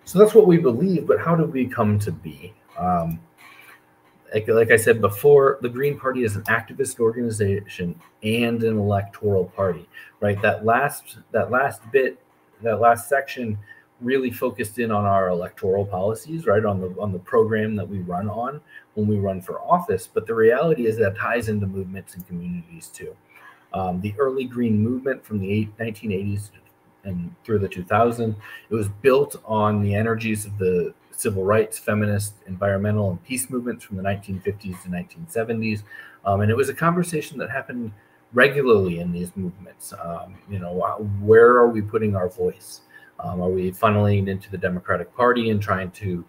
So that's what we believe, but how did we come to be? Like I said before, the Green Party is an activist organization and an electoral party, right? That last section really focused in on our electoral policies, right? On the program that we run on when we run for office. But the reality is that ties into movements and communities too. The early Green movement from the 1980s and through the 2000s, it was built on the energies of the civil rights, feminist, environmental, and peace movements from the 1950s to 1970s. And it was a conversation that happened regularly in these movements. Where are we putting our voice? Are we funneling into the Democratic Party and trying to,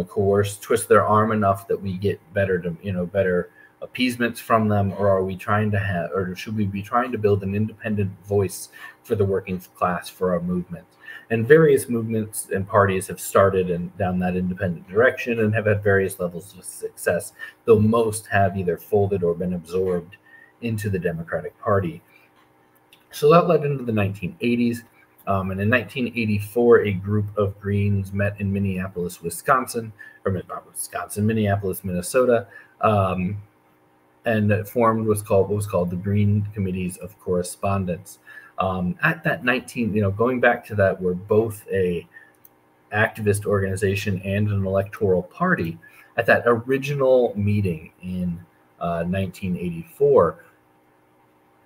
coerce, twist their arm enough that we get better appeasements from them, or are we trying to have, or should we be trying to build an independent voice for the working class for our movement? And various movements and parties have started down that independent direction and have had various levels of success, though most have either folded or been absorbed into the Democratic Party. So that led into the 1980s. And in 1984, a group of Greens met in Minneapolis, Minneapolis, Minnesota, and it formed what was called the Green Committees of Correspondence. At that going back to that, we're both a activist organization and an electoral party. At that original meeting in 1984,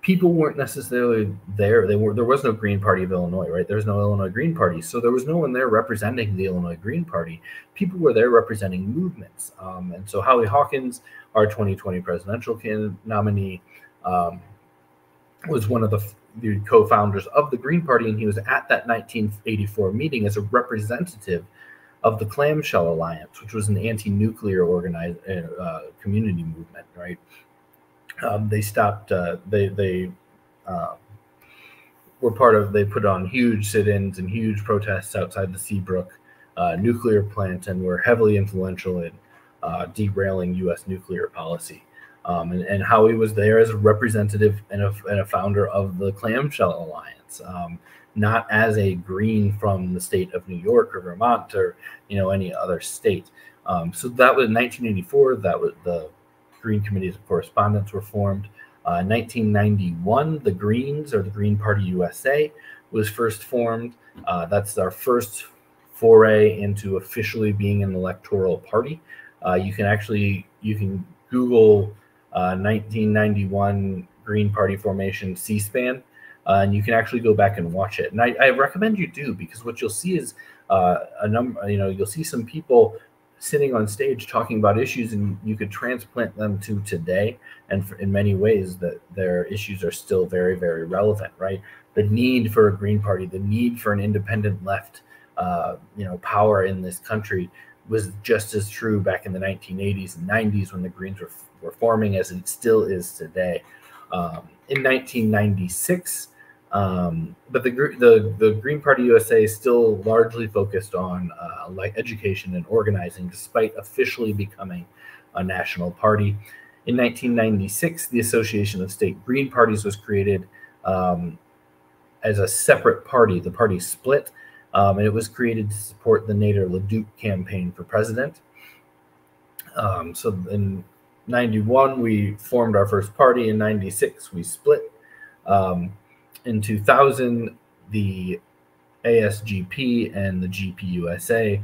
people weren't necessarily there. There was no Green Party of Illinois, right? There's no Illinois Green Party. So there was no one there representing the Illinois Green Party. People were there representing movements. And so Howie Hawkins, our 2020 presidential nominee, was one of the co-founders of the Green Party, and he was at that 1984 meeting as a representative of the Clamshell Alliance, which was an anti-nuclear organized community movement, right? They stopped. They were part of. They put on huge sit-ins and huge protests outside the Seabrook nuclear plant, and were heavily influential in derailing U.S. nuclear policy. And Howie was there as a representative and a founder of the Clamshell Alliance, not as a Green from the state of New York or Vermont or any other state. So that was 1984. That was the Green Committees of Correspondence were formed. 1991, the Greens, or the Green Party USA, was first formed. That's our first foray into officially being an electoral party. You can Google 1991 Green Party formation C-SPAN, and you can actually go back and watch it. And I recommend you do, because what you'll see is you'll see some people sitting on stage talking about issues, and you could transplant them to today. And in many ways, that their issues are still very, very relevant, right? The need for a Green Party, the need for an independent left, power in this country was just as true back in the 1980s and 90s when the Greens were forming as it still is today. In 1996, but the Green Party USA is still largely focused on education and organizing, despite officially becoming a national party. In 1996, the Association of State Green Parties was created as a separate party. The party split, and it was created to support the Nader LeDuc campaign for president. So in 91, we formed our first party. In 96, we split. In 2000, the ASGP and the GPUSA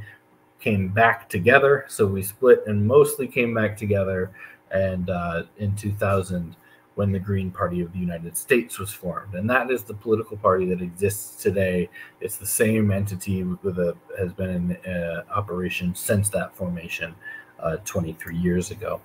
came back together. So we split and mostly came back together. And in 2000, when the Green Party of the United States was formed. And that is the political party that exists today. It's the same entity has been in operation since that formation 23 years ago.